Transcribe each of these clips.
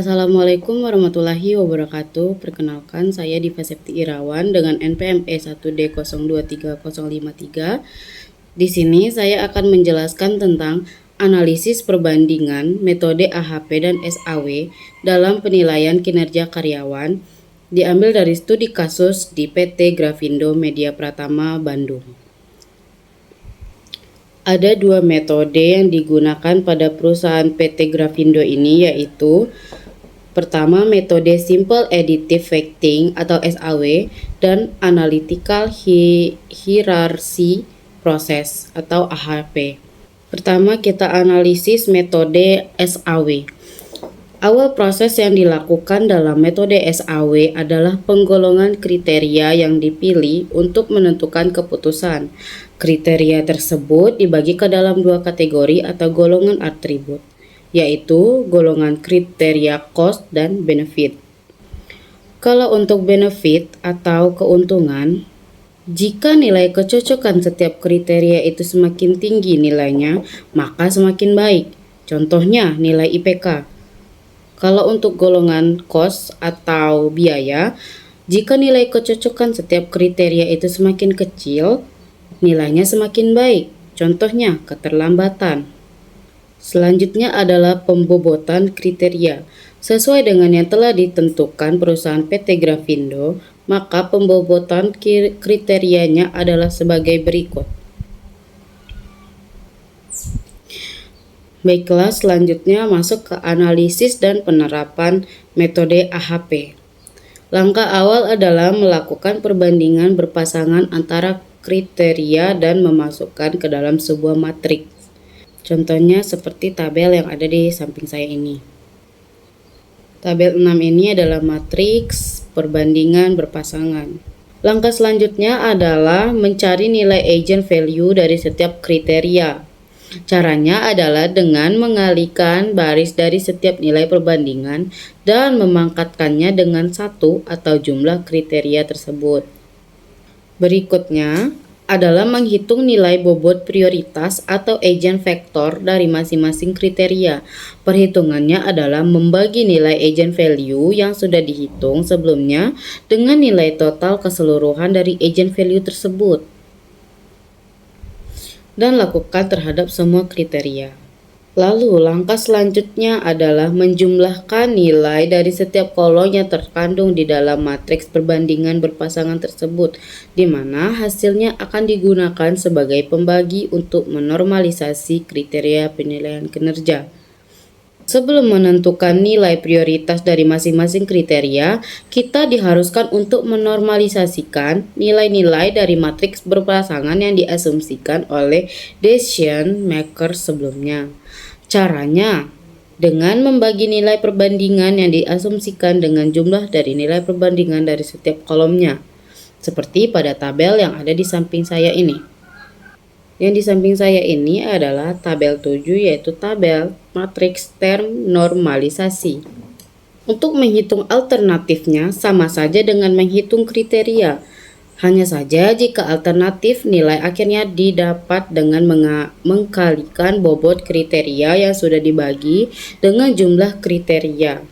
Assalamualaikum warahmatullahi wabarakatuh. Perkenalkan, saya Diva Septi Irawan dengan NPM E1D023053. Di sini saya akan menjelaskan tentang analisis perbandingan metode AHP dan SAW dalam penilaian kinerja karyawan, diambil dari studi kasus di PT Grafindo Media Pratama, Bandung. Ada dua metode yang digunakan pada perusahaan PT Grafindo ini, yaitu pertama, metode Simple Additive Weighting atau SAW dan Analytical Hierarchy Process atau AHP. Pertama, kita analisis metode SAW. Awal proses yang dilakukan dalam metode SAW adalah penggolongan kriteria yang dipilih untuk menentukan keputusan. Kriteria tersebut dibagi ke dalam dua kategori atau golongan atribut, yaitu golongan kriteria cost dan benefit. Kalau untuk benefit atau keuntungan, jika nilai kecocokan setiap kriteria itu semakin tinggi nilainya, maka semakin baik. Contohnya nilai IPK. Kalau untuk golongan cost atau biaya, jika nilai kecocokan setiap kriteria itu semakin kecil, nilainya semakin baik. Contohnya keterlambatan. Selanjutnya adalah pembobotan kriteria. Sesuai dengan yang telah ditentukan perusahaan PT Grafindo, maka pembobotan kriterianya adalah sebagai berikut. Baiklah, selanjutnya masuk ke analisis dan penerapan metode AHP. Langkah awal adalah melakukan perbandingan berpasangan antara kriteria dan memasukkan ke dalam sebuah matriks. Contohnya seperti tabel yang ada di samping saya ini. Tabel 6 ini adalah matriks perbandingan berpasangan. Langkah selanjutnya adalah mencari nilai agent value dari setiap kriteria. Caranya adalah dengan mengalihkan baris dari setiap nilai perbandingan dan memangkatkannya dengan satu atau jumlah kriteria tersebut. Berikutnya adalah menghitung nilai bobot prioritas atau agent factor dari masing-masing kriteria. Perhitungannya adalah membagi nilai agent value yang sudah dihitung sebelumnya dengan nilai total keseluruhan dari agent value tersebut, dan lakukan terhadap semua kriteria. Lalu langkah selanjutnya adalah menjumlahkan nilai dari setiap kolom yang terkandung di dalam matriks perbandingan berpasangan tersebut, di mana hasilnya akan digunakan sebagai pembagi untuk menormalisasi kriteria penilaian kinerja. Sebelum menentukan nilai prioritas dari masing-masing kriteria, kita diharuskan untuk menormalisasikan nilai-nilai dari matriks berpasangan yang diasumsikan oleh decision maker sebelumnya. Caranya dengan membagi nilai perbandingan yang diasumsikan dengan jumlah dari nilai perbandingan dari setiap kolomnya, seperti pada tabel yang ada di samping saya ini. Yang di samping saya ini adalah tabel 7, yaitu tabel matriks term normalisasi. Untuk menghitung alternatifnya sama saja dengan menghitung kriteria. Hanya saja jika alternatif nilai akhirnya didapat dengan mengkalikan bobot kriteria yang sudah dibagi dengan jumlah kriteria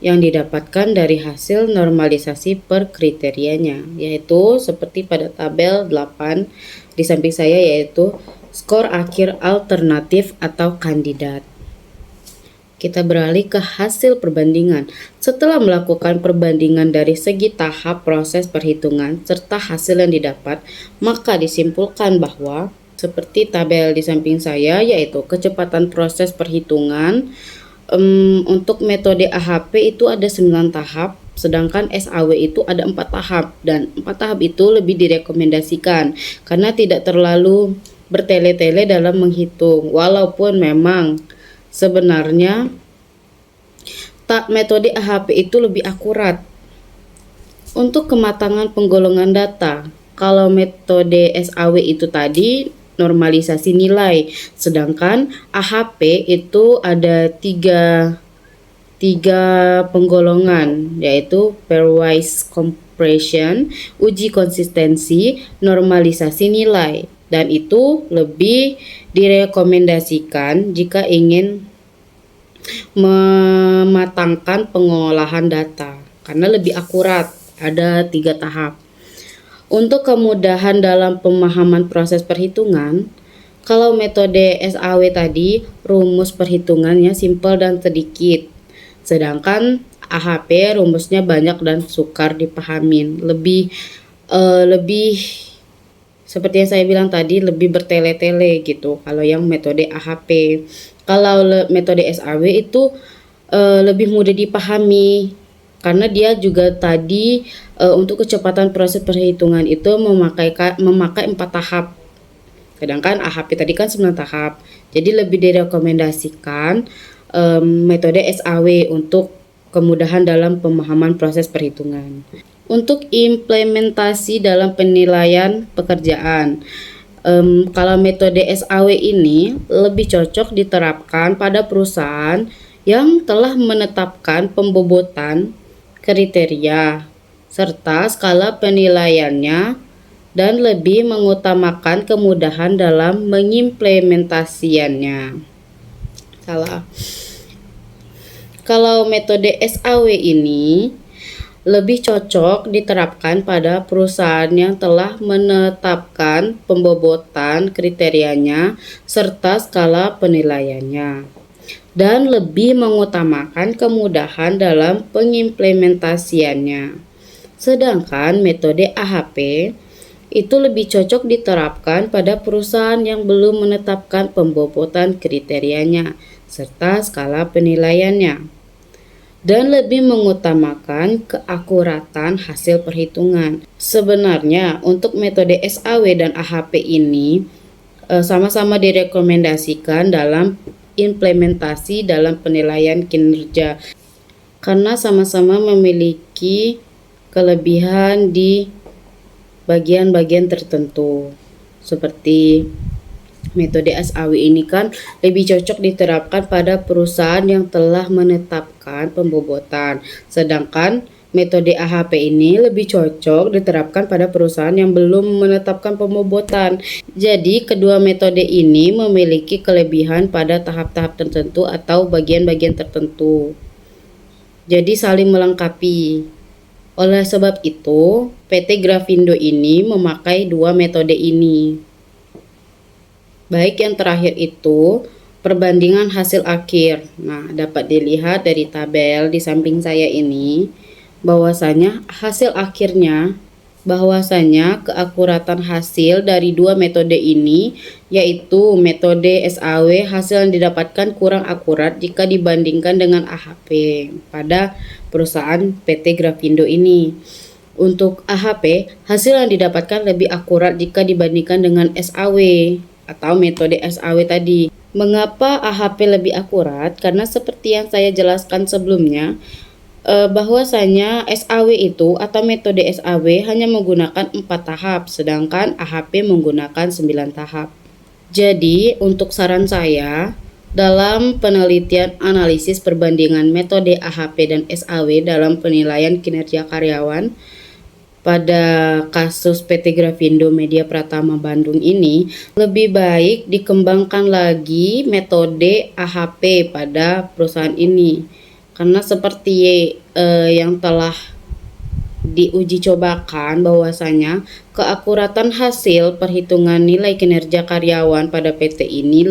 yang didapatkan dari hasil normalisasi per kriterianya, yaitu seperti pada tabel 8 di samping saya, yaitu skor akhir alternatif atau kandidat. Kita beralih ke hasil perbandingan. Setelah melakukan perbandingan dari segi tahap proses perhitungan serta hasil yang didapat, maka disimpulkan bahwa seperti tabel di samping saya, yaitu kecepatan proses perhitungan. Untuk metode AHP itu ada 9 tahap, sedangkan SAW itu ada 4 tahap, dan 4 tahap itu lebih direkomendasikan karena tidak terlalu bertele-tele dalam menghitung, walaupun memang sebenarnya metode AHP itu lebih akurat. Untuk kematangan penggolongan data, kalau metode SAW itu tadi normalisasi nilai, sedangkan AHP itu ada tiga penggolongan, yaitu pairwise compression, uji konsistensi, normalisasi nilai, dan itu lebih direkomendasikan jika ingin mematangkan pengolahan data karena lebih akurat. Ada 3 tahap. Untuk kemudahan dalam pemahaman proses perhitungan, kalau metode SAW tadi rumus perhitungannya simpel dan sedikit, sedangkan AHP rumusnya banyak dan sukar dipahamin, lebih seperti yang saya bilang tadi, lebih bertele-tele gitu kalau yang metode AHP. Kalau metode SAW itu lebih mudah dipahami karena dia juga tadi untuk kecepatan proses perhitungan itu memakai 4 tahap. Sedangkan AHP tadi kan 9 tahap. Jadi lebih direkomendasikan metode SAW untuk kemudahan dalam pemahaman proses perhitungan. Untuk implementasi dalam penilaian pekerjaan, kalau metode SAW ini lebih cocok diterapkan pada perusahaan yang telah menetapkan pembobotan, kriteria, serta skala penilaiannya dan lebih mengutamakan kemudahan dalam mengimplementasiannya. Kalau metode SAW ini lebih cocok diterapkan pada perusahaan yang telah menetapkan pembobotan kriterianya serta skala penilaiannya dan lebih mengutamakan kemudahan dalam pengimplementasiannya. Sedangkan metode AHP itu lebih cocok diterapkan pada perusahaan yang belum menetapkan pembobotan kriterianya serta skala penilaiannya dan lebih mengutamakan keakuratan hasil perhitungan. Sebenarnya untuk metode SAW dan AHP ini sama-sama direkomendasikan dalam implementasi dalam penilaian kinerja karena sama-sama memiliki kelebihan di bagian-bagian tertentu. Seperti metode SAW ini kan lebih cocok diterapkan pada perusahaan yang telah menetapkan pembobotan, sedangkan metode AHP ini lebih cocok diterapkan pada perusahaan yang belum menetapkan pembobotan. Jadi kedua metode ini memiliki kelebihan pada tahap-tahap tertentu atau bagian-bagian tertentu. Jadi saling melengkapi. Oleh sebab itu, PT Grafindo ini memakai 2 metode ini. Baik yang terakhir itu perbandingan hasil akhir. Nah, dapat dilihat dari tabel di samping saya ini bahwasanya keakuratan hasil dari 2 metode ini yaitu metode SAW hasil yang didapatkan kurang akurat jika dibandingkan dengan AHP pada perusahaan PT Grafindo ini. Untuk AHP, hasil yang didapatkan lebih akurat jika dibandingkan dengan SAW atau metode SAW tadi. Mengapa AHP lebih akurat? Karena seperti yang saya jelaskan sebelumnya, bahwasanya SAW itu atau metode SAW hanya menggunakan 4 tahap, sedangkan AHP menggunakan 9 tahap. Jadi, untuk saran saya, dalam penelitian analisis perbandingan metode AHP dan SAW dalam penilaian kinerja karyawan, pada kasus PT Grafindo Media Pratama Bandung ini, lebih baik dikembangkan lagi metode AHP pada perusahaan ini. Karena seperti yang telah diuji cobakan bahwasanya keakuratan hasil perhitungan nilai kinerja karyawan pada PT ini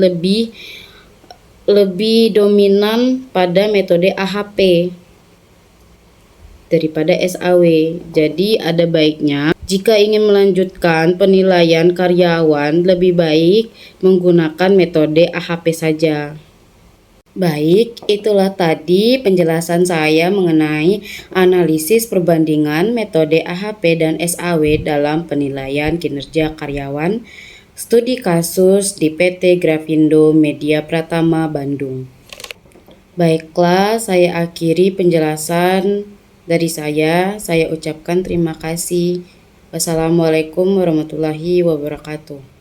lebih dominan pada metode AHP daripada SAW. Jadi ada baiknya jika ingin melanjutkan penilaian karyawan lebih baik menggunakan metode AHP saja. Baik, itulah tadi penjelasan saya mengenai analisis perbandingan metode AHP dan SAW dalam penilaian kinerja karyawan, studi kasus di PT Grafindo Media Pratama Bandung. Baiklah, saya akhiri penjelasan dari saya ucapkan terima kasih. Wassalamualaikum warahmatullahi wabarakatuh.